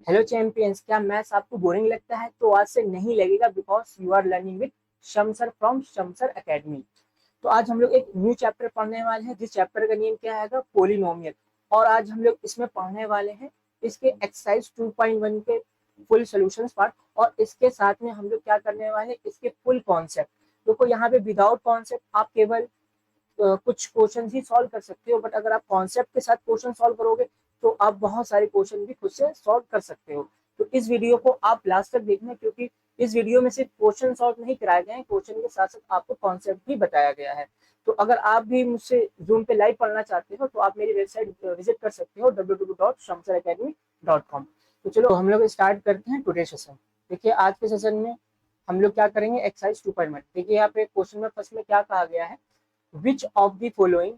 Hello champions, क्या maths आपको boring लगता है? तो आज से नहीं लगेगा, because you are learning with Shamsar from Shamsar academy. तो आज हम लोग एक न्यू चैप्टर पढ़ने वाले हैं, जिस चैप्टर का नेम क्या है? पोलिनोमियल। और आज हम लोग इसमें पढ़ने वाले हैं इसके एक्सरसाइज 2.1 के फुल सॉल्यूशंस पार्ट। और इसके साथ में हम लोग क्या करने वाले हैं, इसके फुल कॉन्सेप्ट। देखो यहाँ पे विदाउट कॉन्सेप्ट आप केवल कुछ क्वेश्चन ही सॉल्व कर सकते हो, बट अगर आप कॉन्सेप्ट के साथ क्वेश्चन सॉल्व करोगे तो आप बहुत सारे क्वेश्चन भी खुद से सॉल्व कर सकते हो। तो इस वीडियो को आप लास्ट तक देखना, क्योंकि इस वीडियो में सिर्फ क्वेश्चन सॉल्व नहीं कराए गए हैं, क्वेश्चन के साथ साथ आपको कॉन्सेप्ट भी बताया गया है। तो अगर आप भी मुझसे जूम पे लाइव पढ़ना चाहते हो तो आप मेरी वेबसाइट विजिट कर सकते हो www.shamsaracademy.com। तो चलो हम लोग स्टार्ट करते हैं टुडे सेशन। देखिए आज के सेशन में हम लोग क्या करेंगे, एक्सरसाइज 2.1। देखिए यहाँ पे क्वेश्चन में फर्स्ट में क्या कहा गया है, which of the following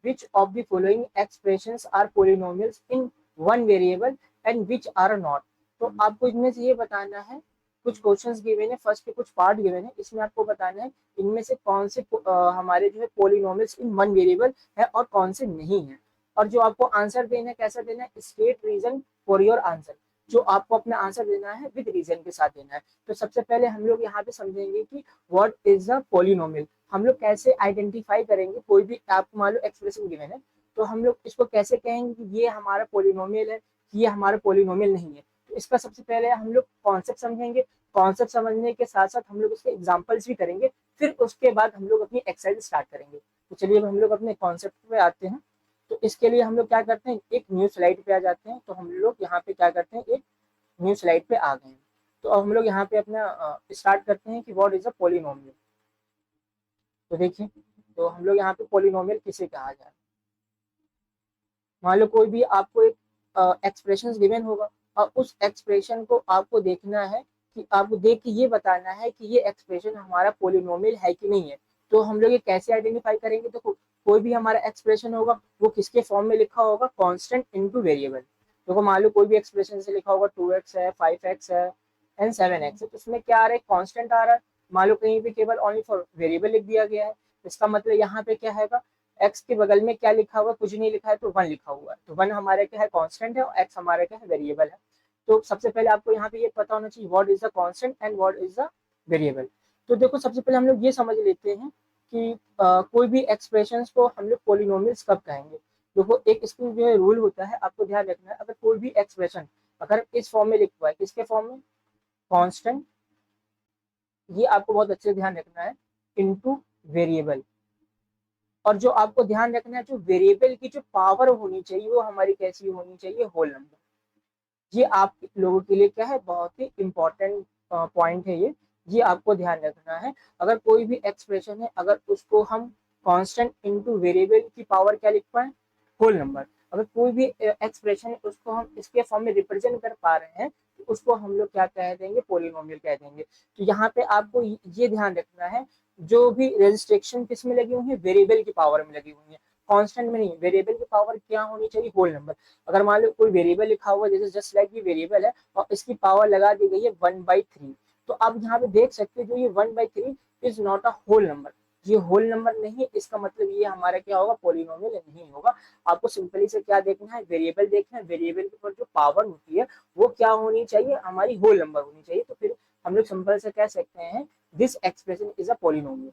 which of the following expressions are polynomials in one variable and which are not। तो आपको इनमें से ये बताना है, कुछ क्वेश्चंस गिवन है, फर्स्ट के कुछ पार्ट गिवन है, इसमें आपको बताना है इनमें से कौन से हमारे जो है पोलिनोमियल्स इन वन वेरिएबल है और कौन से नहीं है। और जो आपको आंसर देना है, कैसा देना है, state reason for your answer. जो आपको अपना आंसर देना है विद रीजन के साथ देना है। तो सबसे पहले हम लोग यहाँ पे समझेंगे कि व्हाट इज अ पोलिनोमियल। हम लोग कैसे आइडेंटिफाई करेंगे, कोई भी आपको मान लो एक्सप्रेशन गिवन है तो हम लोग इसको कैसे कहेंगे कि ये हमारा पोलिनोमियल है, कि ये हमारा पोलिनोमियल नहीं है। तो इसका सबसे पहले हम लोग कॉन्सेप्ट समझेंगे। कॉन्सेप्ट समझने के साथ साथ हम लोग उसके एग्जाम्पल्स भी करेंगे, फिर उसके बाद हम लोग अपनी एक्सरसाइज स्टार्ट करेंगे। तो चलिए हम लोग अपने कॉन्सेप्ट पे आते हैं। तो इसके लिए हम लोग क्या करते हैं, एक न्यू स्लाइड पे आ जाते हैं। तो हम लोग यहाँ पे क्या करते हैं, एक न्यू स्लाइड पे आ गए हैं। तो अब हम लोग यहाँ पे अपना स्टार्ट करते हैं कि व्हाट इज अ पोलिनोमियल। तो देखिए, तो हम लोग यहाँ पे पोलिनोमियल किसे कहा जाए। मान लो कोई भी आपको एक एक्सप्रेशन गिवन होगा और उस एक्सप्रेशन को आपको देखना है, कि आपको देख के ये बताना है कि ये एक्सप्रेशन हमारा पोलिनोमियल है कि नहीं है। तो हम लोग ये कैसे आइडेंटिफाई करेंगे, तो कोई भी हमारा एक्सप्रेशन होगा वो किसके फॉर्म में लिखा होगा, कांस्टेंट इनटू वेरिएबल। तो मान लो कोई भी एक्सप्रेशन से लिखा होगा 2x है, 5x है एंड 7x है, तो उसमें क्या आ रहा है, कांस्टेंट आ रहा है। मान लो कहीं पे केवल ओनली फॉर वेरिएबल लिख दिया गया है, इसका मतलब यहाँ पे क्या है, एक्स के बगल में क्या लिखा हुआ है, कुछ नहीं लिखा है तो वन लिखा हुआ है। तो वन हमारे क्या है, कांस्टेंट है, और एक्स हमारे क्या है, वेरिएबल है। तो सबसे पहले आपको यहाँ पे ये पता होना चाहिए what is the constant and what is the variable. तो देखो सबसे पहले हम लोग ये समझ लेते हैं कि कोई भी एक्सप्रेशंस को हम लोग पोलिनोमियल्स कब कहेंगे। देखो एक इसमें जो है रूल होता है, आपको ध्यान रखना है। अगर कोई भी एक्सप्रेशन अगर इस फॉर्म में लिखा हुआ है, किसके फॉर्म में, कांस्टेंट, ये आपको बहुत अच्छे से ध्यान रखना है, इनटू वेरिएबल। और जो आपको ध्यान रखना है, जो वेरिएबल की जो पावर होनी चाहिए वो हमारी कैसी होनी चाहिए, होल नंबर। ये आप लोगों के लिए क्या है, बहुत ही इंपॉर्टेंट पॉइंट है ये आपको ध्यान रखना है। अगर कोई भी एक्सप्रेशन है, अगर उसको हम कांस्टेंट इनटू वेरिएबल की पावर क्या लिख पाए, होल नंबर। अगर कोई भी एक्सप्रेशन है उसको हम इसके फॉर्म में रिप्रेजेंट कर पा रहे हैं, तो उसको हम लोग क्या कह देंगे, पोलिनोमियल कह देंगे। तो यहाँ पे आपको ये ध्यान रखना है, जो भी रजिस्ट्रेशन किस में लगी हुई है, वेरिएबल की पावर में लगी हुई है, कांस्टेंट में नहीं। वेरिएबल की पावर क्या होनी चाहिए, होल नंबर। अगर मान लो कोई वेरिएबल लिखा हुआ है, जैसे जस्ट लाइक ये वेरिएबल है और इसकी पावर लगा दी गई है 1/3, तो आप यहाँ पे देख सकते हो जो ये 1/3 is not a whole number. ये होल नंबर नहीं, इसका मतलब ये हमारा क्या होगा, पोलिनोमियल नहीं होगा। आपको सिंपली से क्या देखना है, वेरिएबल देखना है। वेरिएबल के ऊपर जो पावर होती है वो क्या होनी चाहिए, हमारी होल नंबर होनी चाहिए। तो फिर हम लोग सिंपल से कह सकते हैं this expression is a polynomial.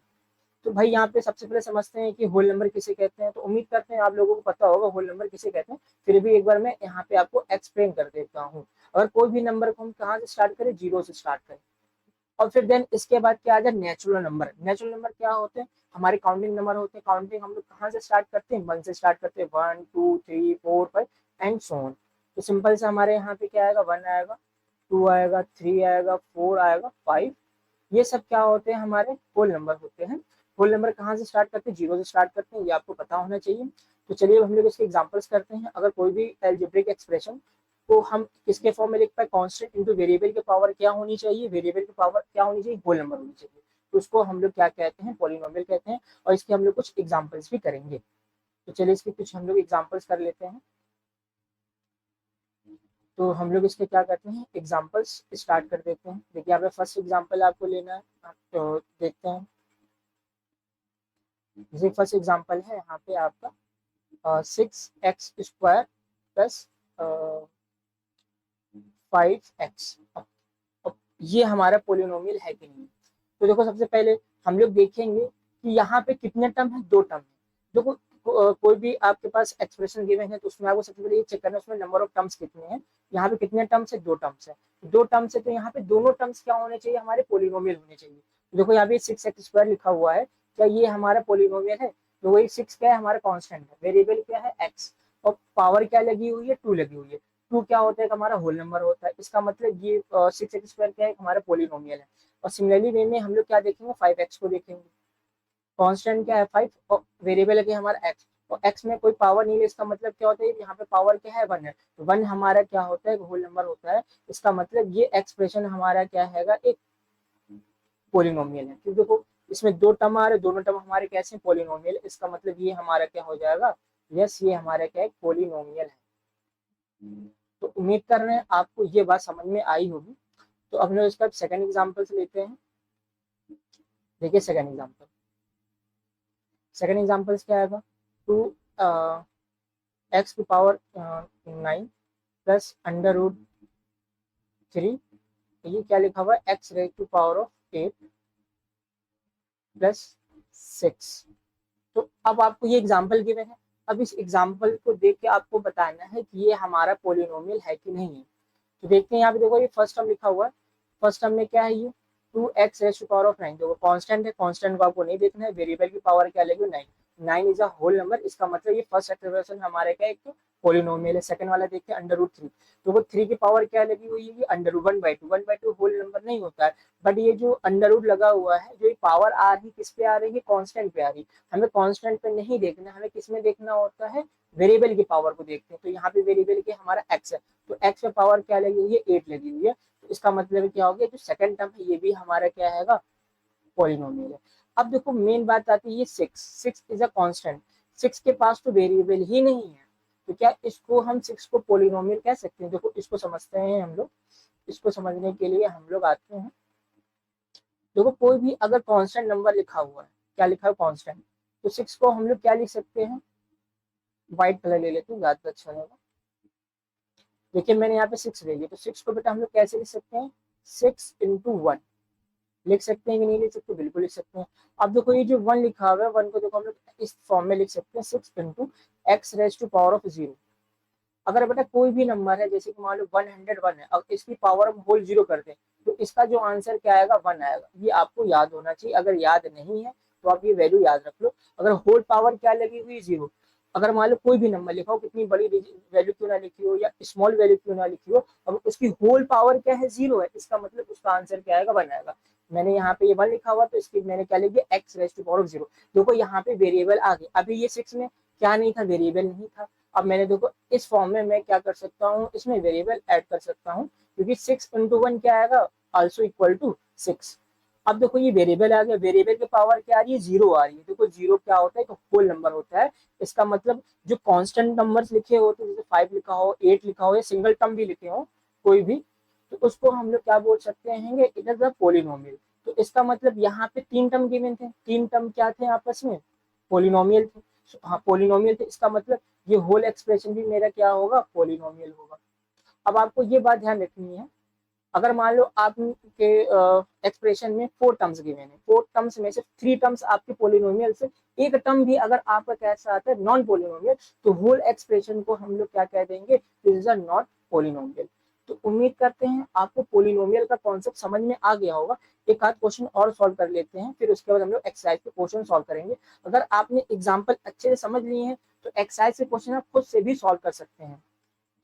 तो भाई यहाँ पे सबसे पहले समझते हैं कि होल नंबर किसे कहते हैं। तो उम्मीद करते हैं आप लोगों को पता होगा होल नंबर किसे कहते हैं। फिर भी एक बार मैं यहाँ पे आपको एक्सप्लेन कर देता हूँ। अगर कोई भी नंबर को हम कहाँ से स्टार्ट करें, जीरो से स्टार्ट करें, और फिर देन इसके बाद क्या आ जाए, नेचुरल नंबर। नेचुरल नंबर क्या होते हैं, हमारे काउंटिंग नंबर होते हैं। काउंटिंग हम लोग कहाँ से स्टार्ट करते हैं, वन से स्टार्ट करते हैं, 1 2 3 4 5 एंड सो ऑन। तो सिंपल से हमारे यहाँ पे क्या आएगा, 1 आएगा, 2 आएगा, 3 आएगा, 4 आएगा, 5। ये सब क्या होते हैं, हमारे होल नंबर होते हैं। होल नंबर कहाँ से स्टार्ट करते हैं, जीरो से स्टार्ट करते हैं, ये आपको पता होना चाहिए। तो चलिए हम लोग इसके एग्जांपल्स करते हैं। अगर कोई भी एल्जेब्रिक एक्सप्रेशन को हम किसके फॉर्म में लिख पाए, कांस्टेंट इनटू वेरिएबल की पावर क्या होनी चाहिए, वेरिएबल की पावर क्या होनी चाहिए, होल नंबर होनी चाहिए। तो उसको हम लोग क्या कहते हैं, पॉलिनोमियल कहते हैं। और इसके हम लोग कुछ एग्जांपल्स भी करेंगे। तो चलिए इसके कुछ हम लोग एग्जांपल्स कर लेते हैं। तो हम लोग इसके क्या करते हैं, एग्जांपल्स स्टार्ट कर देते हैं। देखिए यहाँ पे फर्स्ट एग्जांपल आपको लेना है, तो देखते हैं। जैसे फर्स्ट एग्जांपल है यहाँ पे आपका 6x² प्लस 5x। अब ये हमारा पोलिनोमियल है कि नहीं। तो देखो सबसे पहले हम लोग देखेंगे कि यहाँ पे कितने टर्म है, 2 टर्म है। देखो कोई भी आपके पास एक्सप्रेशन गिवन है तो उसमें आपको सबसे पहले ये चेक करना है उसमें नंबर ऑफ टर्म्स कितने हैं। यहाँ पे कितने टर्म्स है, 2 टर्म्स है। 2 टर्म्स है तो यहाँ पे दोनों टर्म्स क्या होने चाहिए, हमारे पोलिनोमियल होने चाहिए। देखो यहाँ पे 6x² लिखा हुआ है, क्या ये हमारा पोलिनोमियल है? तो वही 6 क्या है, हमारा कांस्टेंट है, वेरिएबल क्या है x, और पावर क्या लगी हुई है, 2 लगी हुई है। 2 क्या होता है, हमारा होल नंबर होता है। इसका मतलब ये 6x² क्या है, हमारा पोलिनोमियल है। और सिमिलरली वे में हम लोग क्या देखेंगे, 5x को देखेंगे। कांस्टेंट क्या है 5 और वेरिएबल है हमारा x, और x में कोई पावर नहीं है। इसका मतलब क्या होता है, यहाँ पे पावर क्या है, 1 है। तो 1 हमारा क्या होता है, होल नंबर होता है। इसका मतलब ये एक्सप्रेशन हमारा क्या है, एक पोलिनोमियल है। क्योंकि देखो इसमें 2 टर्म आ रहे, दोनों टर्म हमारे कैसे पोलिनोमियल। इसका मतलब ये हमारा क्या हो जाएगा, यस ये हमारा क्या है, पोलिनोमियल है। तो उम्मीद कर रहे हैं आपको ये बात समझ में आई होगी। तो अब हम इसका सेकंड एग्जांपल से लेते हैं। देखिए सेकंड एग्जांपल, सेकंड एग्जांपल क्या आएगा, 2x⁻9 प्लस √3। ये क्या लिखा हुआ है, x⁻8 प्लस 6। तो अब आपको ये एग्जाम्पल गिवन है। अब इस एग्जाम्पल को देख के आपको बताना है कि ये हमारा पोलिनोमियल है कि नहीं है। तो देखते हैं यहाँ पे, देखो ये फर्स्ट टर्म लिखा हुआ है। फर्स्ट टर्म में क्या है, ये 2x⁻9। देखो कांस्टेंट है, कांस्टेंट को आपको नहीं देखना है। वेरिएबल की पावर क्या लगी, 9। 9 इज अ होल नंबर। इसका मतलब ये फर्स्ट एक्सप्रेशन हमारे क्या, एक पोलिनोमियल है। सेकंड वाला देखते हैं, √3। तो वो 3 की पावर क्या लगी हुई है, √1/2। 1/2 होल नंबर नहीं होता है, बट ये जो अंडर लगा हुआ है, जो ये पावर आ रही किस पे आ रही है, कांस्टेंट पे आ रही है। हमें कांस्टेंट पे नहीं देखना, हमें किस में देखना होता है, वेरिएबल की पावर को देखते हैं। तो यहाँ पे वेरिएबल के हमारा x है, तो x पे पावर क्या लगी हुई है, 8 लगी हुई है। तो इसका मतलब क्या हो गया, जो सेकंड टर्म है ये भी हमारा क्या है, पॉलिनोमियल है। अब देखो मेन बात आती है, ये 6 इज अ कांस्टेंट। 6 के पास तो वेरिएबल ही नहीं है, तो क्या इसको हम 6 को पॉलिनोमियल कह सकते हैं? देखो इसको समझते हैं हम लोग। इसको समझने के लिए हम लोग आते हैं। देखो कोई भी अगर कांस्टेंट नंबर लिखा हुआ है, क्या लिखा है, कांस्टेंट, तो 6 को हम लोग क्या लिख सकते हैं, व्हाइट कलर ले लेते हैं, ज्यादा अच्छा रहेगा। देखिए मैंने यहाँ पे 6 ले लिया, तो 6 को बेटा हम लोग कैसे लिख सकते हैं, 6 × 1 लिख सकते हैं कि नहीं लिख सकते, बिल्कुल लिख सकते हैं। अब देखो ये जो 1 लिखा हुआ है, 1 को देखो हम लोग इस फॉर्म में लिख सकते हैं, 6 × x⁻⁴। अगर बेटा कोई भी नंबर है, जैसे कि मान लो 101 है, अब इसकी पावर हम होल 0 कर दें, तो इसका जो आंसर क्या आएगा, 1 आएगा। ये आपको याद होना चाहिए। अगर याद नहीं है तो आप ये वैल्यू याद रख लो। अगर होल पावर क्या लगी हुई, 0। अगर मान लो कोई भी नंबर लिखा हो, कितनी बड़ी वैल्यू क्यों ना लिखी हो या स्मॉल वैल्यू क्यों ना लिखी हो, अब उसकी होल पावर क्या है, 0 है। इसका मतलब उसका आंसर क्या आएगा, 1 आएगा। मैंने यहाँ पे ये 1 लिखा हुआ, तो इसकी मैंने क्या लिखी, x⁻⁴। देखो यहाँ पे वेरिएबल आ गए। अभी ये 6 में क्या नहीं था, वेरिएबल नहीं था। अब मैंने देखो इस फॉर्म में मैं क्या कर सकता हूँ, इसमें वेरिएबल ऐड कर सकता हूँ, क्योंकि 6 × 1 क्या आएगा, आल्सो इक्वल टू 6। अब देखो ये वेरिएबल आ गया, वेरिएबल की पावर क्या आ रही है, 0 आ रही है। देखो 0 क्या होता है, तो होल नंबर होता है। इसका मतलब जो कांस्टेंट नंबर्स लिखे होते हैं, जैसे 5 लिखा हो, 8 लिखा हो, या सिंगल टर्म भी लिखे हो कोई भी, तो उसको हम लोग क्या बोल सकते हैं, इट इज अ पोलिनोमियल। तो इसका मतलब यहाँ पे 3 टर्म गिवन थे, 3 टर्म क्या थे आपस में, पोलिनोमियल थे। हाँ पोलिनोमियल थे, इसका मतलब ये होल एक्सप्रेशन भी मेरा क्या होगा, पोलिनोमियल होगा। अब आपको ये बात ध्यान रखनी है, अगर मान लो आपके एक्सप्रेशन में 4 टर्म्स गिवन है, 4 टर्म्स में से 3 टर्म्स आपके पोलिनोमियल से, एक टर्म भी अगर आपका कैसा आता है, नॉन पोलिनोमियल, तो होल एक्सप्रेशन को हम लोग क्या कह देंगे, this is a not polynomial. तो उम्मीद करते हैं आपको पोलिनोमियल का कॉन्सेप्ट समझ में आ गया होगा। एक आध क्वेश्चन और सॉल्व कर लेते हैं, फिर उसके बाद हम लोग एक्सरसाइज के क्वेश्चन सॉल्व करेंगे। अगर आपने एग्जाम्पल अच्छे से समझ लिए हैं तो एक्सरसाइज के क्वेश्चन आप खुद से भी सॉल्व कर सकते हैं।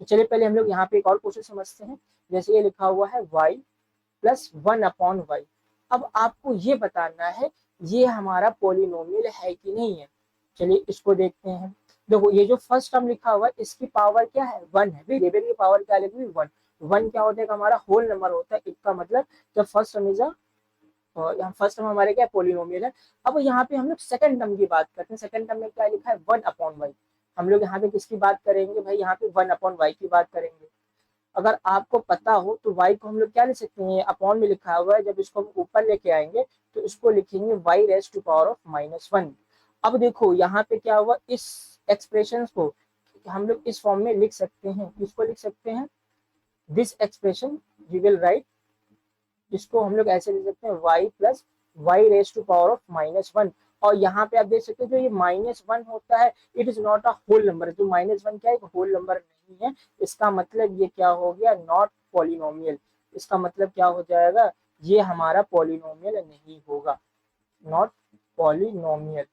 तो चलिए पहले हम लोग यहाँ पे एक और क्वेश्चन समझते हैं। जैसे ये लिखा हुआ है y+1/y। अब आपको ये बताना है ये हमारा पोलिनोमियल है कि नहीं है। चलिए इसको देखते हैं। देखो ये जो फर्स्ट टर्म लिखा हुआ है, इसकी पावर क्या है, 1 है। वेरिएबल की पावर क्या लगी हुई, 1। 1 क्या होता है, हमारा होल नंबर होता है। इसका मतलब जब फर्स्ट टर्म इज यहाँ फर्स्ट टर्म हमारे क्या पोलिनोमियल है। अब यहाँ पे हम लोग सेकंड टर्म की बात करते हैं। सेकंड टर्म में क्या लिखा है, 1/y। हम लोग यहाँ पे किसकी बात करेंगे भाई, यहाँ पे 1/y की बात करेंगे। अगर आपको पता हो तो y को हम लोग क्या लिख सकते हैं, अपॉन में लिखा हुआ है, जब इसको हम ऊपर लेके आएंगे तो इसको लिखेंगे y⁻⁻1। अब देखो यहाँ पे क्या हुआ, इस एक्सप्रेशन को हम लोग इस फॉर्म में लिख सकते हैं, किसको लिख सकते हैं, this expression we will write, जिसको हम लोग ऐसे लिख सकते हैं y plus y raise to power of -1। और यहाँ पे आप देख सकते हो जो ये -1 होता है, it is not a whole number. जो -1 क्या है, एक होल नंबर नहीं है। इसका मतलब ये क्या हो गया, नॉट पॉलिनोमियल। इसका मतलब क्या हो जाएगा, ये हमारा पॉलिनोमियल नहीं होगा, नॉट पॉलिनोमियल।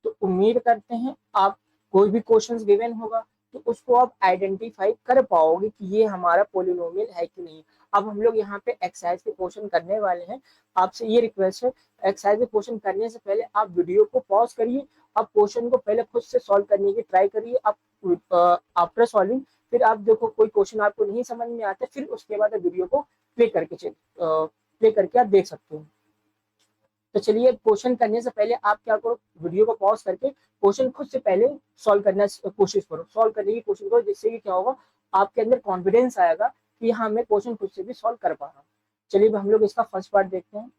तो उम्मीद करते हैं आप कोई भी क्वेश्चन गिवन होगा तो उसको आप आइडेंटिफाई कर पाओगे कि ये हमारा पोलिनोमियल है कि नहीं। अब हम लोग यहाँ पे एक्सरसाइज के क्वेश्चन करने वाले हैं। आपसे ये रिक्वेस्ट है, एक्सरसाइज के क्वेश्चन करने से पहले आप वीडियो को पॉज करिए, आप क्वेश्चन को पहले खुद से सॉल्व करने की ट्राई करिए। आप आफ्टर सॉल्विंग फिर आप देखो कोई क्वेश्चन आपको नहीं समझ में आता, फिर उसके बाद वीडियो को प्ले करके आप देख सकते हो। तो चलिए, क्वेश्चन करने से पहले आप क्या करो, वीडियो को पॉज करके क्वेश्चन खुद से पहले सॉल्व करना कोशिश करो, सॉल्व करने की कोशिश करो, जिससे कि क्या होगा, आपके अंदर कॉन्फिडेंस आएगा कि हाँ मैं क्वेश्चन खुद से भी सॉल्व कर पा रहा हूँ। चलिए हम लोग इसका फर्स्ट पार्ट देखते हैं।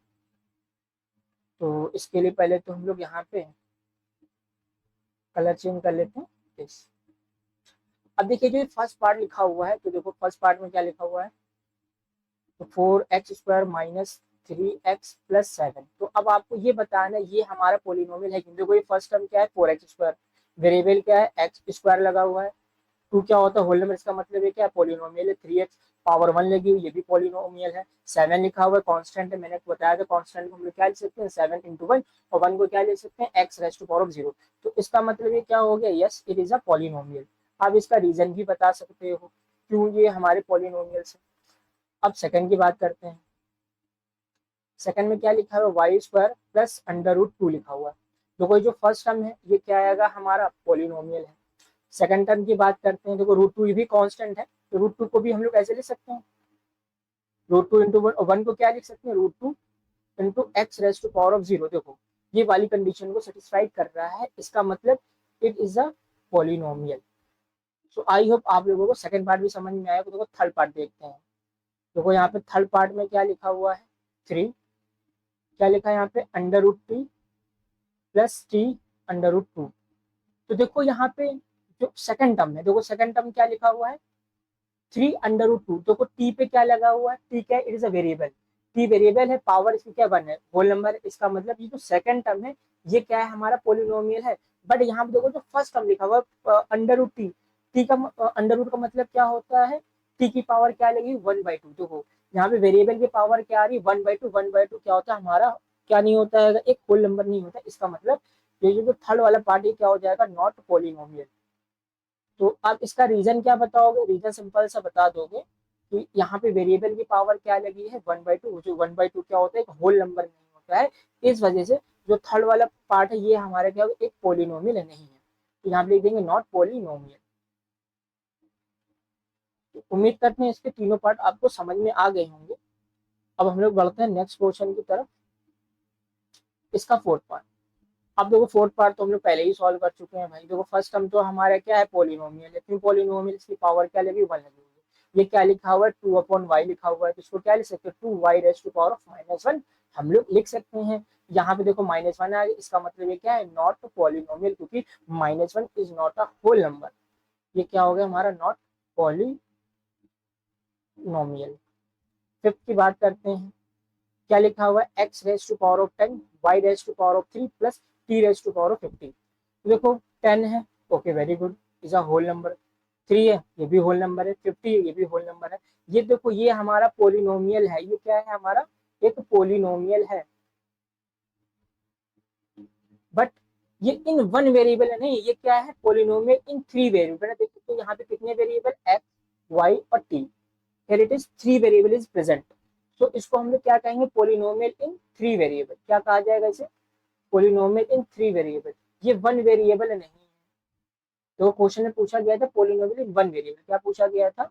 तो इसके लिए पहले तो हम लोग यहाँ पे कलर चेंज कर लेते हैं इस। अब देखिए जो फर्स्ट पार्ट लिखा हुआ है, तो देखो फर्स्ट पार्ट में क्या लिखा हुआ है, तो 4x² माइनस 3x प्लस 7। तो अब आपको ये बताना है ये हमारा पोलिनोमियल है, क्योंकि देखो ये फर्स्ट टर्म क्या है 4x², वेरिएबल क्या है x² लगा हुआ है, 2 क्या होता है होल नंबर, इसका मतलब है क्या पोलिनोमियल है, 3x पावर 1 लगी हुई, ये भी पोलिनोमियल है। 7 लिखा हुआ है कांस्टेंट है, मैंने बताया था कांस्टेंट को हम लोग क्या लिख सकते हैं 7 × 1, और 1 को क्या लिख सकते हैं x raise to power of 0। तो इसका मतलब ये क्या हो गया, yes it is a polynomial. आप इसका रीजन भी बता सकते हो क्यों ये हमारे पोलिनोमियल्स है। अब सेकंड की बात करते हैं। सेकंड में क्या लिखा हुआ है, वाई स्क्वायर प्लस √2 लिखा हुआ है। देखो जो फर्स्ट टर्म है ये क्या आएगा, हमारा पोलिनोमियल है। सेकंड टर्म की बात करते हैं, देखो √2 ये भी कांस्टेंट है, तो √2 को भी हम लोग ऐसे लिख सकते हैं, √2 × 1, और 1 को क्या लिख सकते हैं, √2 × x raise to power of 0। देखो ये वाली कंडीशन को सेटिस्फाई कर रहा है, इसका मतलब it is a polynomial. So I hope आप लोगों को सेकंड पार्ट भी समझ में आया। तो देखो थर्ड पार्ट देखते हैं। देखो यहाँ पे थर्ड पार्ट में क्या लिखा हुआ है, 3 क्या लिखा है यहाँ पे, √t प्लस t√2। तो देखो यहाँ पे जो सेकंड टर्म है, देखो सेकंड टर्म क्या लिखा हुआ है 3√2। देखो टी पे क्या लगा हुआ है, टी क्या है, it is a variable, T variable है, पावर इसकी क्या 1 है, होल नंबर। इसका मतलब ये जो सेकंड टर्म है ये क्या है, हमारा पोलिनोमियल है। बट यहाँ पे देखो जो फर्स्ट टर्म लिखा हुआ है √t, टी का √रूट का मतलब क्या होता है, टी की पावर क्या लगी 1/2। देखो यहाँ पे वेरिएबल की पावर क्या आ रही है 1/2, 1/2 क्या होता है हमारा, क्या नहीं होता है, एक होल नंबर नहीं होता। इसका मतलब ये जो थर्ड वाला पार्ट है क्या हो जाएगा, नॉट पोलिनोमियल। तो आप इसका रीजन क्या बताओगे, रीजन सिंपल सा बता दोगे कि यहाँ पे वेरिएबल की पावर क्या लगी है 1/2, जो 1/2 क्या होता है, एक होल नंबर नहीं होता है। इस वजह से जो थर्ड वाला पार्ट है ये हमारे क्या एक पोलिनोमियल नहीं है, तो यहाँ पे लिख देंगे नॉट पोलिनोमियल। तो उम्मीद करते हैं इसके तीनों पार्ट आपको समझ में आ गए होंगे। अब हम लोग बढ़ते हैं नेक्स्ट क्वेश्चन की तरफ, इसका फोर्थ पार्ट। अब देखो फोर्थ पार्ट तो हम लोग पहले ही सॉल्व कर चुके हैं भाई। देखो फर्स्ट टर्म तो हमारा क्या है पोलिनोमियल, लेकिन पोलिनोमियल की पावर क्या लगी 1 लगी हुई है। ये क्या लिखा हुआ है 2/y लिखा हुआ है, तो इसको क्या लिख सकते हैं 2y rays to power of -1 हम लोग लिख सकते हैं। यहाँ पे देखो -1 आ गया, इसका मतलब ये क्या है नॉट पोलिनोमियल, क्योंकि -1 is not a whole number. ये क्या हो गया हमारा नॉट पोलिनोमियल। फिफ्थ की बात करते हैं, क्या लिखा हुआ है x raise to power of 10, y raise to power of 3 plus t raise to power of 50। देखो 10 है, okay very good, is a whole number. 3 है, ये भी होल नंबर है। 50 है, ये भी होल नंबर है। ये देखो ये हमारा पोलिनोमियल है, ये क्या है हमारा एक पोलिनोमियल है। बट ये इन वन वेरिएबल है नहीं, ये क्या है पोलिनोमियल इन 3 वेरिएबल है। देखो तो यहाँ पे कितने वेरिएबल x y और t, here it is 3 variable is present. तो इसको हम लोग क्या कहेंगे पोलिनोमियल इन 3 वेरिएबल, क्या कहा जाएगा इसे, पोलिनोमियल इन 3 वेरिएबल। ये वन वेरिएबल नहीं है। तो क्वेश्चन में पूछा गया था पोलिनोमियल इन वन वेरिएबल, क्या पूछा गया था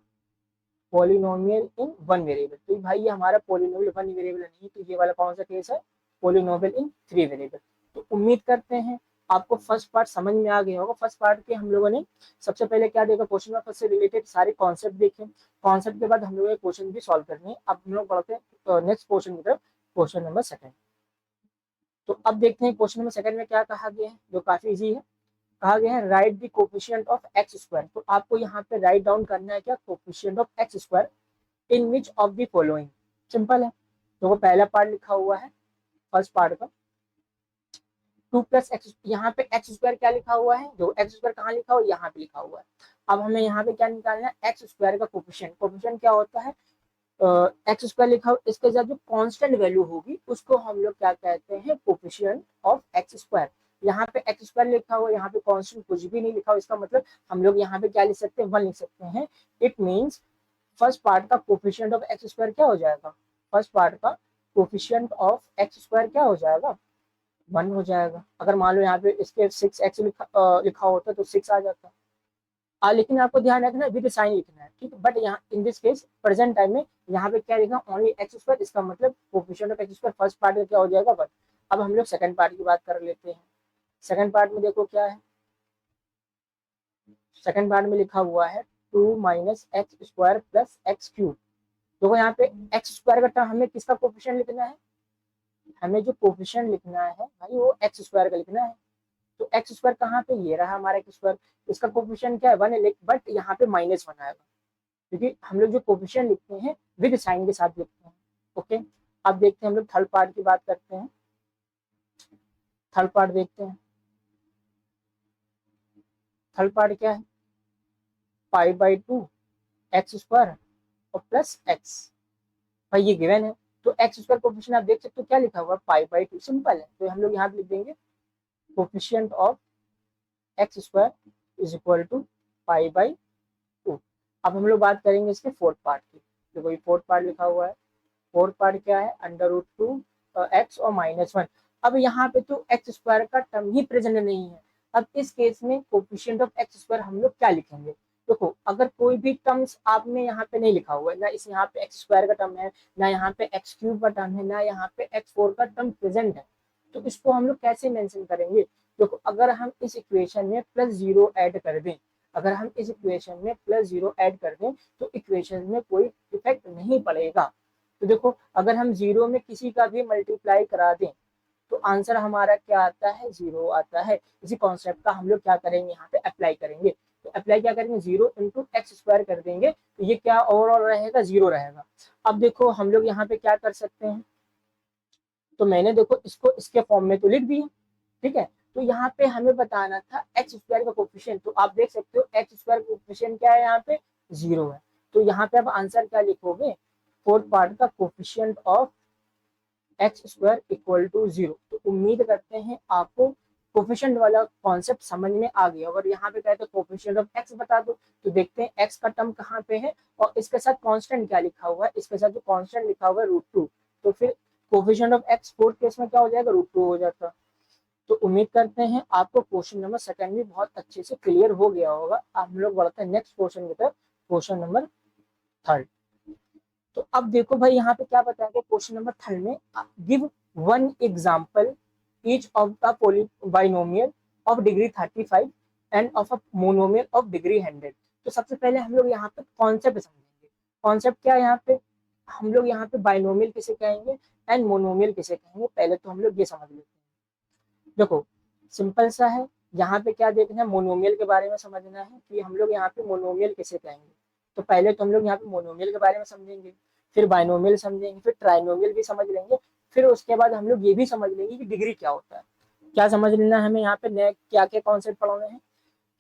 पोलिनोमियल इन वन वेरिएबल। तो भाई ये हमारा पोलिनोमियल वन वेरिएबल नहीं, तो ये वाला कौन सा केस है पोलिनोमियल इन 3 वेरिएबल। तो उम्मीद करते हैं आपको फर्स्ट पार्ट समझ में आ गया होगा। फर्स्ट पार्ट के हम लोगों ने सबसे पहले क्या देखा, क्वेश्चन पेपर से रिलेटेड सारे कॉन्सेप्ट देखे। कॉन्सेप्ट के बाद हम लोग क्वेश्चन भी सॉल्व करने हैं। अब हम लोग बढ़ते हैं नेक्स्ट क्वेश्चन की तरफ, क्वेश्चन नंबर 2। तो अब देखते हैं क्वेश्चन नंबर 2 में क्या कहा गया है, जो काफी इजी है। कहा गया है right the coefficient of x square, तो आपको यहाँ पे राइट डाउन करना है क्या, coefficient of x square in which of the following. Simple है, तो वो पहला पार्ट लिखा हुआ है फर्स्ट पार्ट का 2 प्लस एक्स, यहाँ पे एक्स स्क्वायर क्या लिखा हुआ है, जो एक्स स्क्वायर कहाँ लिखा हुआ है, यहाँ पे लिखा हुआ है। अब हमें यहाँ पे क्या निकालना है, एक्स स्क्वायर का कोफिशिएंट। कोफिशिएंट क्या होता है, एक्स स्क्वायर लिखा हो, इसके साथ जो कांस्टेंट वैल्यू होगी उसको हम लोग क्या कहते हैं, कोफिशिएंट ऑफ एक्स स्क्वायर। यहाँ पे एक्स स्क्वायर लिखा हुआ, यहाँ पे कांस्टेंट कुछ भी नहीं लिखा हो, इसका मतलब हम लोग यहाँ पे क्या लिख सकते हैं, 1 लिख सकते हैं। इट मीन्स फर्स्ट पार्ट का कोफिशिएंट ऑफ एक्स स्क्वायर क्या हो जाएगा, फर्स्ट पार्ट का कोफिशिएंट ऑफ एक्स स्क्वायर क्या हो जाएगा, 1 हो जाएगा। अगर मान लो यहाँ पे इसके 6x लिखा होता तो 6 आ जाता। लेकिन आपको ध्यान रखना है विद साइन लिखना है, ठीक है। बट यहाँ in this case present time में यहाँ पे क्या लिखा, ओनली एक्स स्क्वायर, इसका मतलब coefficient of x square first part का क्या हो जाएगा, 1। अब हम लोग सेकंड पार्ट की बात कर लेते हैं। सेकंड पार्ट में देखो क्या है, सेकंड पार्ट में लिखा हुआ है 2 minus x square plus x cube. देखो यहाँ पे एक्स स्क्वायर का टर्म हमें किसका कोफिशिएंट लिखना है, हमें जो कोफिशिएंट लिखना है भाई वो एक्स स्क्वायर का लिखना है। तो एक्स स्क्वायर कहाँ पे, ये रहा हमारा एक्स स्क्वायर, इसका कोफिशिएंट क्या है 1 है, बट यहाँ पे -1 आएगा क्योंकि हम लोग जो कोफिशिएंट लिखते हैं विद साइन के साथ लिखते हैं। ओके, अब देखते हैं हम लोग थर्ड पार्ट की बात करते हैं। थर्ड पार्ट देखते हैं, थर्ड पार्ट क्या है, π/2 एक्स स्क्वायर और प्लस एक्स, भाई ये गिवन है। तो एक्स स्क्वायर कोफिशिएंट आप देख सकते हो क्या लिखा हुआ है, π/2, सिंपल है। तो हम लोग यहाँ पे लिख देंगे coefficient of x square is equal to π/2। अब हम लोग बात करेंगे इसके फोर्थ पार्ट की। देखो ये फोर्थ पार्ट लिखा हुआ है, फोर्थ पार्ट क्या है, √2 एक्स और -1। अब यहाँ पे तो एक्स स्क्वायर का टर्म ही प्रेजेंट नहीं है। अब इस केस में कोफिशिएंट ऑफ एक्स स्क्वायर हम लोग क्या लिखेंगे, देखो अगर कोई भी टर्म्स आपने यहाँ पे नहीं लिखा हुआ है, ना इस यहाँ पे एक्स स्क्वायर का टर्म है, ना यहाँ पे एक्स क्यूब का टर्म है, ना यहाँ पे x4 का टर्म प्रेजेंट है, तो इसको हम लोग कैसे मेंशन करेंगे। देखो अगर हम इस इक्वेशन में +0 ऐड कर दें, अगर हम इस इक्वेशन में +0 ऐड कर दें तो इक्वेशन में कोई इफेक्ट नहीं पड़ेगा। तो देखो अगर हम 0 में किसी का भी मल्टीप्लाई करा दें तो आंसर हमारा क्या आता है, 0 आता है। इसी कॉन्सेप्ट का हम लोग क्या करेंगे, यहाँ पे अप्लाई करेंगे। तो अप्लाई क्या करेंगे, 0 × एक्स स्क्वायर कर देंगे, तो ये क्या ओवरऑल रहेगा, 0 रहेगा। अब देखो हम लोग यहाँ पे क्या कर सकते हैं, तो मैंने देखो इसको इसके फॉर्म में तो लिख दिया, ठीक है। तो यहाँ पे हमें बताना था एक्स स्क्वायर का कोफिशिएंट, तो आप देख सकते हो एक्स स्क्वायर का कोफिशिएंट क्या है, यहाँ पे 0 है। तो यहाँ पे आप आंसर क्या लिखोगे, फोर्थ पार्ट का coefficient of x square equal to 0। तो उम्मीद करते हैं आपको कोफिशिएंट वाला कॉन्सेप्ट समझ में आ गया। अगर यहाँ पे कहते हैं कोफिशिएंट ऑफ एक्स बता दो, तो देखते हैं एक्स का टर्म कहाँ पे है और इसके साथ कांस्टेंट क्या लिखा हुआ है, इसके साथ जो कांस्टेंट लिखा हुआ है √2, तो फिर coefficient of x fourth case में क्या हो जाएगा, √2 हो जाता। तो उम्मीद करते हैं आपको क्वेश्चन नंबर सेकंड भी बहुत अच्छे से क्लियर हो गया होगा। हम लोग बढ़ते हैं नेक्स्ट क्वेश्चन की तरफ, क्वेश्चन नंबर थर्ड। तो अब देखो भाई यहाँ पे क्या बताया गया क्वेश्चन नंबर थर्ड में, give 1 example each of the binomial of degree 35 end of a monomial of degree 100। तो सबसे पहले हम लोग यहाँ पे कॉन्सेप्ट समझेंगे। कॉन्सेप्ट क्या है, यहाँ पे हम लोग यहाँ पे बाइनोमियल किसे कहेंगे एंड मोनोमियल किसे कहेंगे, पहले तो हम लोग ये समझ लेते हैं। देखो सिंपल सा है, यहाँ पे क्या देखना है, मोनोमियल के बारे में समझना है कि हम लोग यहाँ पे मोनोमियल किसे कहेंगे। तो पहले तो हम लोग यहाँ पे मोनोमियल के बारे में समझेंगे, फिर बाइनोमियल समझेंगे, फिर ट्राइनोमियल भी समझ लेंगे, फिर उसके बाद हम लोग ये भी समझ लेंगे कि डिग्री क्या होता है। क्या समझ लेना है हमें यहाँ पे, नए क्या क्या कॉन्सेप्ट पढ़ाने हैं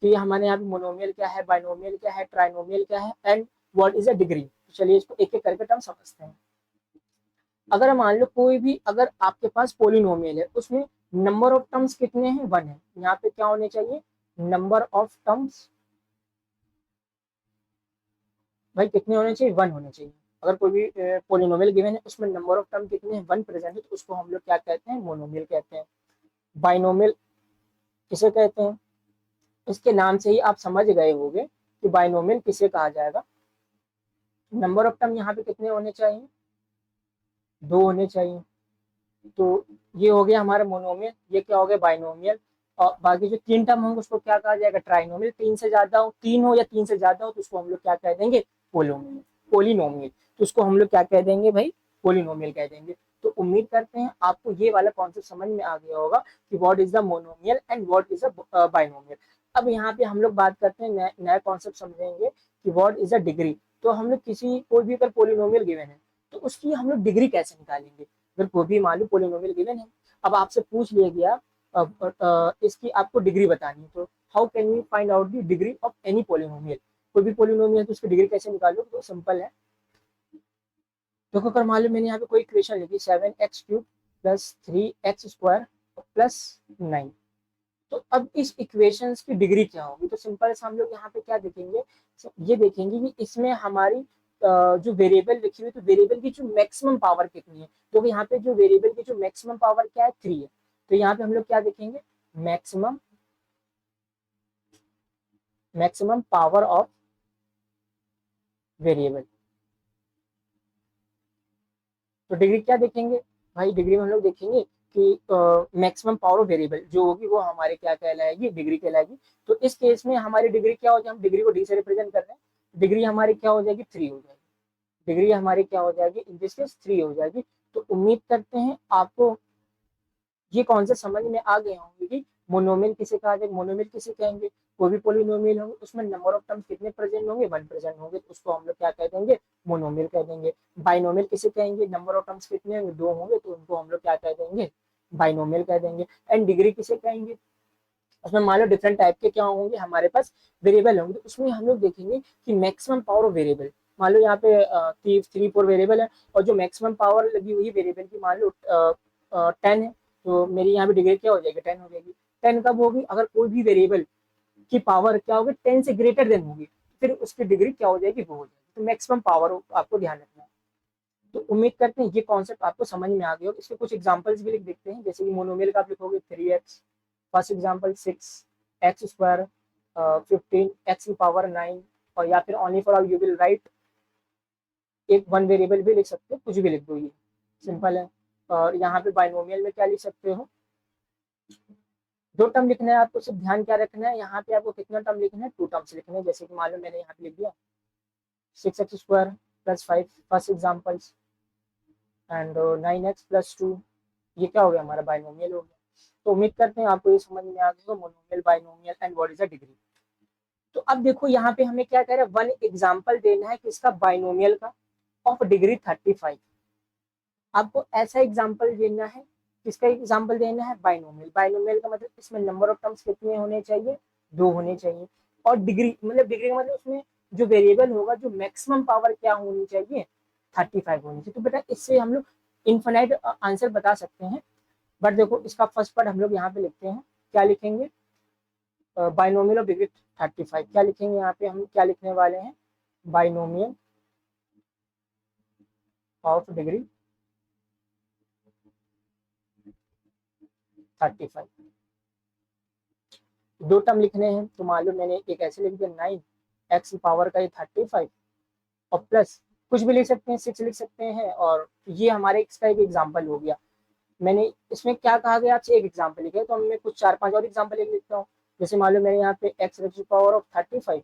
कि हमारे यहाँ पे मोनोमियल क्या है, बाइनोमियल क्या है, ट्राइनोमियल क्या है and what is a degree. तो चलिए इसको एक एक करके टर्म समझते हैं। अगर मान लो कोई भी, अगर आपके पास पोलिनोमियल है, उसमें नंबर ऑफ टर्म्स कितने हैं, 1 है। यहाँ पे क्या होने चाहिए, नंबर ऑफ टर्म्स भाई कितने होने चाहिए, 1 होने चाहिए। अगर कोई भी पोलिनोमियल गिवन है उसमें नंबर ऑफ टर्म कितने हैं, 1 प्रेजेंट है, तो उसको हम लोग क्या कहते हैं, मोनोमियल कहते हैं। बाइनोमियल किसे कहते हैं, इसके नाम से ही आप समझ गए होंगे कि बाइनोमियल किसे कहा जाएगा। नंबर ऑफ टर्म यहाँ पे कितने होने चाहिए, 2 होने चाहिए। तो ये हो गया हमारा मोनोमियल, ये क्या हो गया, बाइनोमियल। और बाकी जो 3 टर्म होंगे उसको क्या कहा जाएगा, ट्राइनोमियल। 3 से ज्यादा हो, 3 हो या 3 से ज्यादा हो तो उसको हम लोग क्या कह देंगे, पोलिनोमियल। तो उसको हम लोग क्या कह देंगे भाई, पोलिनोमियल कह देंगे। तो उम्मीद करते हैं आपको ये वाला कॉन्सेप्ट समझ में आ गया होगा कि what is the monomial and what is the binomial. अब यहाँ पे हम लोग बात करते हैं नया कॉन्सेप्ट समझेंगे कि व्हाट इज द डिग्री। तो हम लोग किसी कोई भी अगर पोलिनोमियल गिवन है तो उसकी हम लोग डिग्री कैसे निकालेंगे। अगर कोई भी मान लो पोलिनोमियल गिवन है, अब आपसे पूछ लिया गया इसकी आपको डिग्री बतानी है, तो how can we find out the degree of any polynomial. कोई भी पोलिनोमियल है तो उसकी डिग्री कैसे निकालो, तो सिंपल है। तो अगर मान लो मैंने यहाँ पे कोई इक्वेशन लिखी 7x³ प्लस 3x² प्लस 9, तो अब इस इक्वेशंस की डिग्री क्या होगी। तो सिंपल से हम लोग यहाँ पे क्या देखेंगे, ये देखेंगे कि इसमें हमारी जो वेरिएबल लिखी हुई, तो वेरिएबल की जो मैक्सिमम पावर कितनी है। तो यहाँ पे जो वेरिएबल की जो मैक्सिमम पावर क्या है, 3 है। तो यहाँ पे हम लोग क्या देखेंगे, मैक्सिमम पावर ऑफ वेरिएबल। तो डिग्री क्या देखेंगे भाई, डिग्री में हम लोग देखेंगे कि मैक्सिमम पावर ऑफ वेरिएबल जो होगी वो हमारे क्या कहलाएगी, डिग्री कहलाएगी। तो इस केस में हमारी डिग्री क्या हो जाएगी, हम डिग्री को डी से रिप्रेजेंट कर रहे हैं, डिग्री हमारी क्या हो जाएगी, 3 हो जाएगी। डिग्री हमारी क्या हो जाएगी, इन दिस केस 3 हो जाएगी। तो उम्मीद करते हैं आपको ये कॉन्सेप्ट समझ में आ गए होंगे कि मोनोमियल किसे कहा जाए, मोनोमियल किसे कहेंगे। कोई भी पोलिनोमियल होंगे उसमें नंबर ऑफ टर्म्स कितने प्रेजेंट होंगे, 1 प्रेजेंट होंगे, तो उसको हम लोग क्या कह देंगे, मोनोमियल कह देंगे। बाइनोमियल किसे कहेंगे, नंबर ऑफ टर्म्स कितने होंगे, 2 होंगे, तो उनको हम लोग क्या कह देंगे, बाइनोमियल कह देंगे। एंड डिग्री किसे कहेंगे, उसमें मान लो डिफरेंट टाइप के क्या होंगे हमारे पास, वेरिएबल होंगे, तो उसमें हम लोग देखेंगे कि मैक्सिमम पावर ऑफ वेरिएबल। मान लो यहाँ पे 3-4 वेरिएबल है और जो मैक्सिमम पावर लगी हुई वेरिएबल की मान लो 10 है, तो मेरी यहाँ पे डिग्री क्या हो जाएगी, 10 हो जाएगी। 10 कब होगी, अगर कोई भी वेरिएबल की पावर क्या होगी, 10 से ग्रेटर देन होगी, फिर उसकी डिग्री क्या हो जाएगी, वो हो जाएगी। तो मैक्सिमम पावर आपको ध्यान रखना है। तो उम्मीद करते हैं ये कॉन्सेप्ट आपको समझ में आ गया हो। इसके कुछ एग्जांपल्स भी लिख देखते हैं, जैसे कि मोनोमियल का आप लिखोगे 3x, first example 6x², 15x⁻⁹, और या फिर only for you will write एक 1 वेरिएबल भी लिख सकते हो, कुछ भी लिख दो, ये सिंपल है। और यहाँ पे बाइनोमियल में क्या लिख सकते हो, 2 टर्म लिखना है आपको, सिर्फ ध्यान क्या रखना है, यहाँ पे आपको कितना टर्म लिखना है, 2 टर्म्स लिखने हैं। जैसे कि मान लो मैंने यहाँ पे लिख दिया 6x² plus 5 first examples and 9x plus 2, ये क्या हो गया, हमारा बाइनोमियल हो गया। तो उम्मीद करते हैं आपको ये समझ में आ गया, monomial, binomial and what is a degree. तो अब देखो यहाँ पे हमें क्या कह रहे हैं, 1 एग्जांपल देना है किसका, बाइनोमियल का, ऑफ डिग्री 35। आपको ऐसा एग्जांपल देना है, किसका एग्जांपल देना है, बाइनोमियल। बाइनोमियल का मतलब इसमें नंबर ऑफ टर्म्स कितने होने चाहिए, 2 होने चाहिए। और डिग्री मतलब, डिग्री का मतलब उसमें जो वेरिएबल होगा, जो मैक्सिमम पावर क्या होनी चाहिए, 35 होनी चाहिए। तो बेटा इससे हम लोग इनफाइनाइट आंसर बता सकते हैं। बट देखो इसका फर्स्ट पार्ट हम लोग यहाँ पे लिखते हैं, क्या लिखेंगे, बाइनोमियल ऑफ डिग्री 35। क्या लिखेंगे यहाँ पे, हम क्या लिखने वाले हैं, बाइनोमियल ऑफ डिग्री 35। 2 टर्म लिखने हैं, तो मान लो मैंने एक ऐसे लिख दिया 9x पावर का ये 35, और प्लस कुछ भी लिख सकते हैं, 6 लिख सकते हैं, और ये हमारे इसका एक एग्जाम्पल हो गया। मैंने इसमें क्या कहा गया, आपसे एक एग्जाम्पल लिखे, तो मैं कुछ 4-5 और एग्जाम्पल लिख लेता हूँ। जैसे मान लो मैंने यहाँ पे x पावर ऑफ 35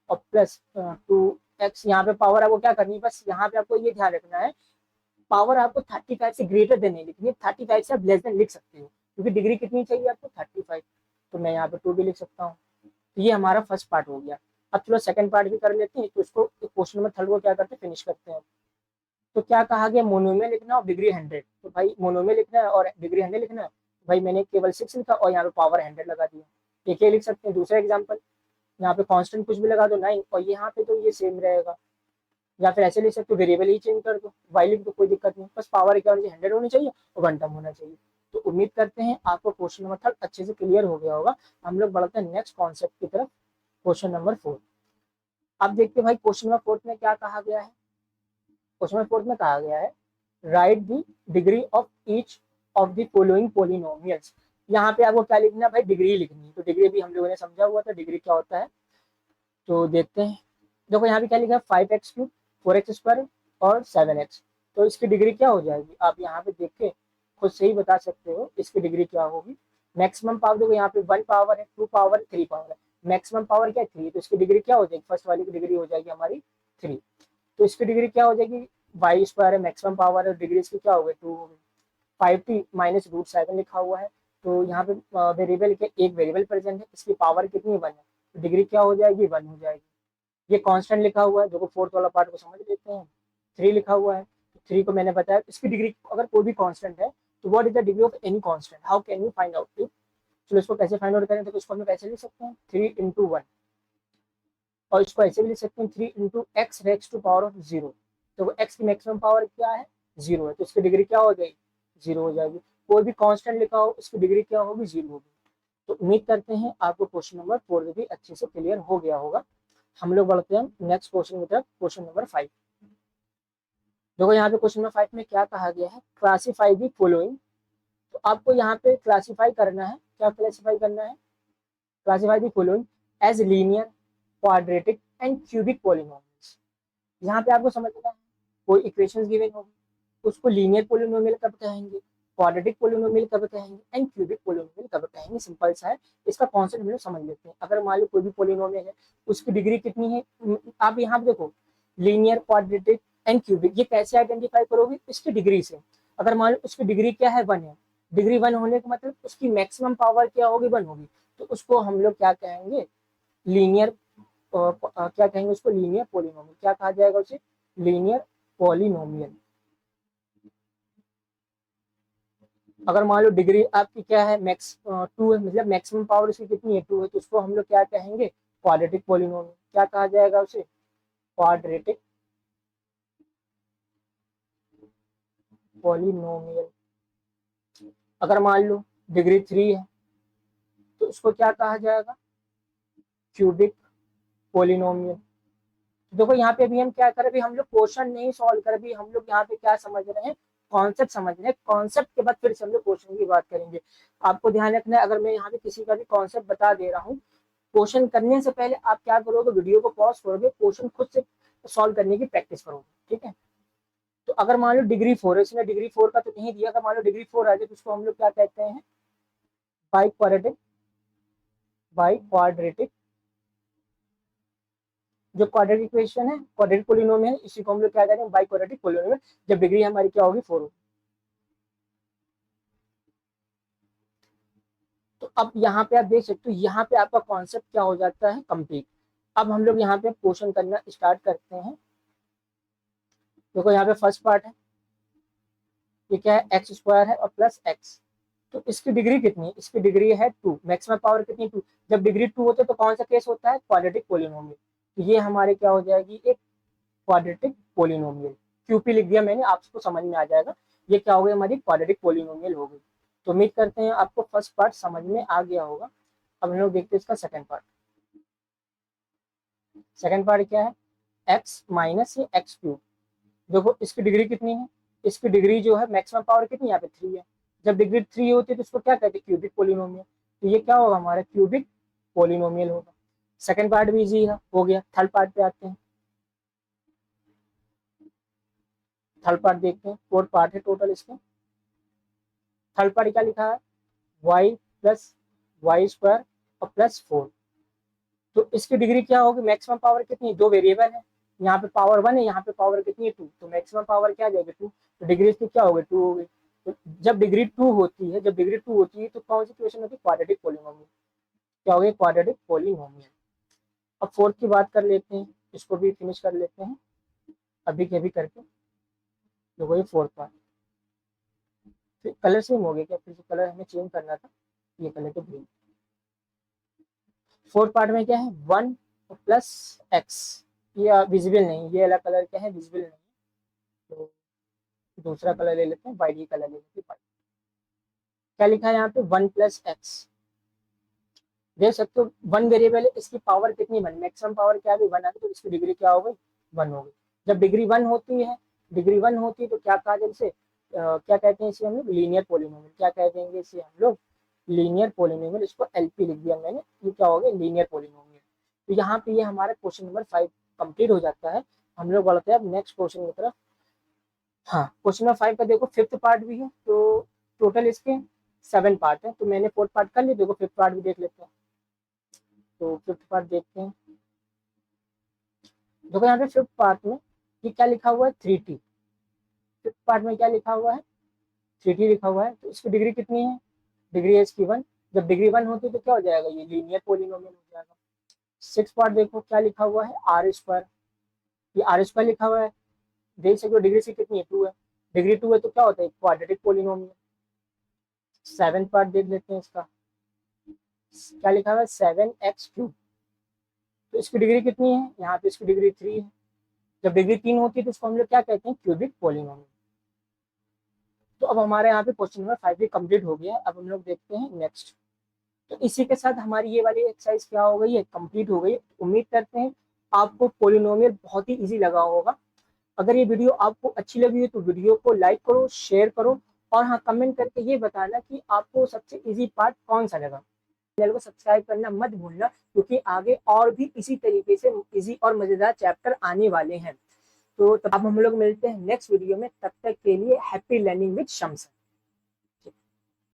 और प्लस 2x, यहाँ पे पावर आपको क्या करनी है, बस यहाँ पे आपको ये ध्यान रखना है, पावर आपको 35 से ग्रेटर देन नहीं लिखनी है, 35 से आप लेस देन लिख सकते हो, क्योंकि डिग्री कितनी चाहिए आपको, 35। तो मैं यहाँ पे 2 भी लिख सकता हूँ। तो ये हमारा फर्स्ट पार्ट हो गया। अब चलो सेकंड पार्ट भी कर लेते हैं, तो इसको क्वेश्चन नंबर 3 को क्या करते हैं, फिनिश करते हैं। तो क्या कहा गया, मोनोमियल लिखना और डिग्री 100। तो भाई मोनोमियल लिखना है और डिग्री 100 लिखना है, भाई मैंने केवल 6 लिखा और यहाँ पे पावर 100 लगा दिया। एक ये लिख सकते हैं। दूसरा एग्जाम्पल, यहाँ पे कांस्टेंट कुछ भी लगा दो 9, और यहाँ पे तो ये सेम रहेगा। या फिर ऐसे लिख सकते हो, वेरिएबल ही चेंज कर दो, वाई लिख दो, कोई दिक्कत नहीं, बस पावर क्या होनी चाहिए, 100 होनी चाहिए और 1 टर्म होना चाहिए। तो उम्मीद करते हैं आपको क्वेश्चन नंबर 3 अच्छे से क्लियर हो गया होगा। हम लोग बढ़ते हैं नेक्स्ट कॉन्सेप्ट की तरफ, क्वेश्चन नंबर 4। अब देखते हैं भाई क्वेश्चन नंबर 4 में क्या कहा गया है। क्वेश्चन नंबर 4 में कहा गया है, right the degree of each of the following polynomials. यहाँ पे आपको क्या लिखना है भाई, डिग्री लिखनी है। तो डिग्री भी हम लोगों ने समझा हुआ था, डिग्री क्या होता है, तो देखते हैं। देखो यहाँ पे क्या लिखा है, 5x³ 4x² और 7x। तो इसकी डिग्री क्या हो जाएगी, आप यहाँ पे देख के खुद से ही बता सकते हो इसकी डिग्री क्या होगी। मैक्सिमम पावर देखो यहाँ पे 1 पावर है, 2 पावर, 3 पावर है, मैक्सिमम पावर क्या है 3, तो इसकी डिग्री क्या हो जाएगी, फर्स्ट वाली की डिग्री हो जाएगी हमारी 3। तो इसकी डिग्री क्या हो जाएगी, वाई स्क्वायर है, मैक्सिमम पावर है, डिग्री इसकी क्या हो गई 2 हो गई। 5t माइनस रूट 7 लिखा हुआ है, तो यहाँ पे वेरिएबल के एक वेरिएबल प्रेजेंट है, इसकी पावर कितनी 1 है, तो डिग्री क्या हो जाएगी 1 हो जाएगी। ये कांस्टेंट लिखा हुआ है, देखो फोर्थ वाला पार्ट को समझ लेते हैं। 3 लिखा हुआ है, 3 को मैंने बताया इसकी डिग्री अगर कोई भी कांस्टेंट है तो what is the degree of any constant, how can you find out it. चलो इसको कैसे फाइंड आउट करें, तो इसको हम कैसे लिख सकते हैं 3 इंटू 1, और इसको ऐसे भी लिख सकते हैं 3 into x raise to power of 0। तो वो एक्स की मैक्सिमम पावर क्या है 0 है, तो इसकी डिग्री क्या हो जाएगी 0 हो जाएगी। कोई भी कांस्टेंट लिखा हो उसकी डिग्री क्या होगी 0 होगी। तो उम्मीद करते हैं आपको क्वेश्चन नंबर 4 भी अच्छे से क्लियर हो गया होगा। हम लोग बढ़ते हैं नेक्स्ट क्वेश्चन की तरफ, क्वेश्चन नंबर 5। देखो यहाँ पे क्वेश्चन नंबर 5 में क्या कहा गया है, क्लासीफाई दी फॉलोइंग। तो आपको यहाँ पे क्लासीफाई करना है, क्या क्लासीफाई करना है, classify the following as linear, quadratic and cubic polynomials. यहाँ पे आपको समझना है कोई इक्वेशंस गिवन होगी, उसको लीनियर पॉलिनोमियल कब कहेंगे, क्वाड्रेटिक पॉलिनोमियल कब कहेंगे, एंड क्यूबिक पॉलिनोमियल कब कहेंगे। सिंपल सा है, इसका कॉन्सेप्ट हम लोग समझ लेते हैं। अगर मान लो कोई भी पॉलिनोमियल है, उसकी डिग्री कितनी है, आप यहाँ पे देखो लीनियर, क्वाड्रेटिक एंड क्यूबिक, ये कैसे आइडेंटिफाई करोगे, इसकी डिग्री से। अगर मान लो उसकी डिग्री क्या है 1 है, डिग्री 1 होने का मतलब उसकी मैक्सिमम पावर क्या होगी 1 होगी, तो उसको हम लोग क्या कहेंगे लीनियर, क्या कहेंगे उसको लीनियर पॉलिनोमियल, क्या कहा जाएगा उसे लीनियर पॉलिनोमियल। अगर मान लो डिग्री आपकी क्या है मैक्स 2 है, मतलब मैक्सिमम पावर उसकी कितनी है 2 है, तो उसको हम लोग क्या कहेंगे क्वाड्रेटिक पॉलिनोमियल, क्या कहा जाएगा उसे क्वाड्रेटिक पॉलिनोमियल। अगर मान लो डिग्री 3 है तो उसको क्या कहा जाएगा क्यूबिक पॉलिनोमियल। देखो यहाँ पे भी हम क्या करें, भी हम लोग क्वेश्चन नहीं सॉल्व कर, भी हम लोग यहाँ पे क्या समझ रहे हैं कॉन्सेप्ट समझ रहे हैं, कॉन्सेप्ट के बाद फिर से हम लोग क्वेश्चन की बात करेंगे। आपको ध्यान रखना है, अगर मैं यहाँ पे किसी का भी कॉन्सेप्ट बता दे रहा हूँ, क्वेश्चन करने से पहले आप क्या करोगे वीडियो को पॉज करोगे, क्वेश्चन खुद से सॉल्व करने की प्रैक्टिस करोगे, ठीक है। तो अगर मान लो डिग्री 4 है, इसने डिग्री 4 का तो नहीं दिया, अगर मान लो डिग्री 4 आ जाए तो उसको हम लोग क्या कहते हैं बाई क्वाड्रेटिक, जो क्वाड्रेटिक इक्वेशन है क्वाड्रेटिक पोलिनोमियल है, इसी को हम लोग क्या कहते हैं बाई क्वाड्रेटिक पोलिनोमियल, जब डिग्री हमारी क्या होगी 4 होगी। तो अब यहाँ पे आप देख सकते हो, यहाँ पे आपका कॉन्सेप्ट क्या हो जाता है कंप्लीट। अब हम लोग यहाँ पे क्वेश्चन करना स्टार्ट करते हैं। देखो यहाँ पे फर्स्ट पार्ट है, ये क्या है एक्स स्क्वायर है और प्लस एक्स, तो इसकी डिग्री कितनी है, इसकी डिग्री है 2, मैक्सिमम पावर कितनी 2, जब डिग्री 2 होते तो कौन सा केस होता है क्वाड्रेटिक पोलिनोमियल, तो ये हमारे क्या हो जाएगी एक क्वाड्रेटिक पोलिनोमियल। क्यूपी लिख दिया मैंने, आपको समझ में आ जाएगा ये क्या हो गई हमारी क्वाड्रेटिक पोलिनोमियल हो गई। तो उम्मीद करते हैं आपको फर्स्ट पार्ट समझ में आ गया होगा। अब हम लोग देखते हैं इसका सेकंड पार्ट। सेकंड पार्ट क्या है एक्स माइनस ये एक्स क्यूब। देखो इसकी डिग्री कितनी है, इसकी डिग्री जो है मैक्सिमम पावर कितनी यहाँ पे 3 है, जब डिग्री 3 होती है तो इसको क्या कहते हैं क्यूबिक पोलिनोमियल, तो ये क्या होगा हमारा क्यूबिक पोलिनोमियल होगा। सेकंड पार्ट भी इजी है, हो गया। थर्ड पार्ट पे आते हैं, थर्ड पार्ट देखते हैं, 4 पार्ट है टोटल इसके। थर्ड पार्ट क्या लिखा है वाई प्लस वाई स्क्वायर और प्लस 4, तो इसकी डिग्री क्या होगी मैक्सिमम पावर कितनी, दो वेरिएबल है, यहाँ पे पावर 1 है, यहाँ पे पावर कितनी है 2, तो मैक्सिमम पावर क्या आ जाएगी 2, तो डिग्री इसकी क्या होगी 2 होगी। तो जब डिग्री 2 होती है, जब डिग्री 2 होती है तो कौन सी इक्वेशन होती है क्वाड्रेटिक पोलिनोमियल, क्या होगी क्वाड्रेटिक पोलिनोमियल। अब फोर्थ की बात कर लेते हैं, इसको भी फिनिश कर लेते हैं अभी के अभी करके। देखो ये फोर्थ पार्ट, फिर कलर सेम हो गया क्या, फिर से कलर हमें चेंज करना था, ये कलर तो ग्रीन। फोर्थ पार्ट में क्या है 1 प्लस एक्स, ये विजिबल नहीं, ये वाला कलर क्या है विजिबल नहीं, तो दूसरा कलर ले लेते हैं वाइट, ये कलर ले लेते हैं वाइट। क्या लिखा है यहाँ पे 1 प्लस एक्स, देख सकते हो 1 वेरिएबल है, इसकी पावर कितनी 1, मैक्सिमम पावर क्या है 1 आ गई, तो इसकी डिग्री क्या हो गई 1 हो गई। जब डिग्री 1 होती है, डिग्री 1 होती है तो क्या कहा जाए इसे क्या कहते हैं इसे हम लोग लीनियर पोलिनोमियल, क्या कह देंगे इसे हम लोग लीनियर पोलिनोमियल, इसको एलपी लिख दिया मैंने, ये क्या हो गया लीनियर पोलिनोमियल। तो यहाँ पे ये हमारा क्वेश्चन नंबर 5 कंप्लीट हो जाता है। हम लोग बढ़ते हैं अब नेक्स्ट क्वेश्चन की तरफ। हाँ क्वेश्चन नंबर 5 का देखो फिफ्थ पार्ट भी है, तो टोटल इसके 7 पार्ट है, तो मैंने फोर्थ पार्ट कर लिया, देखो फिफ्थ पार्ट भी देख लेते हैं। तो फिफ्थ पार्ट देखते हैं। देखो यहाँ पे फिफ्थ पार्ट में ये क्या लिखा हुआ है 3t, फिफ्थ पार्ट में क्या लिखा हुआ है, 3t लिखा हुआ है, तो इसकी डिग्री कितनी है, डिग्री है इसकी 1। जब डिग्री 1 होती है तो क्या हो जाएगा, ये लीनियर पॉलिनोमियल हो जाएगा। सिक्स पार्ट देखो क्या लिखा हुआ है, आर स्क्वायर, ये आर स्क्वायर लिखा हुआ है, देख सकते हो डिग्री से कितनी है, 2 है, डिग्री 2 है तो क्या होता है, क्वाड्रेटिक पॉलिनोमियल। सेवन पार्ट देख लेते हैं इसका, क्या लिखा हुआ है, 7x3, तो इसकी डिग्री कितनी है, यहाँ पे इसकी डिग्री 3 है। जब डिग्री 3 होती है तो इसको हम लोग क्या कहते हैं, क्यूबिक पॉलिनोमियल। तो अब हमारे यहाँ पे क्वेश्चन नंबर 5 भी कंप्लीट हो गया है। अब हम लोग देखते हैं नेक्स्ट। तो इसी के साथ हमारी ये वाली एक्सरसाइज क्या हो गई है, कंप्लीट हो गई है। उम्मीद करते हैं आपको पॉलिनोमियल बहुत ही इजी लगा होगा। अगर ये वीडियो आपको अच्छी लगी हो तो वीडियो को लाइक करो, शेयर करो, और हाँ कमेंट करके ये बताना कि आपको सबसे इजी पार्ट कौन सा लगा। चैनल को सब्सक्राइब करना मत भूलना, क्योंकि आगे और भी इसी तरीके से इजी और मजेदार चैप्टर आने वाले हैं। तो तब हम लोग मिलते हैं नेक्स्ट वीडियो में, तब तक के लिए हैप्पी लर्निंग विद शम्स।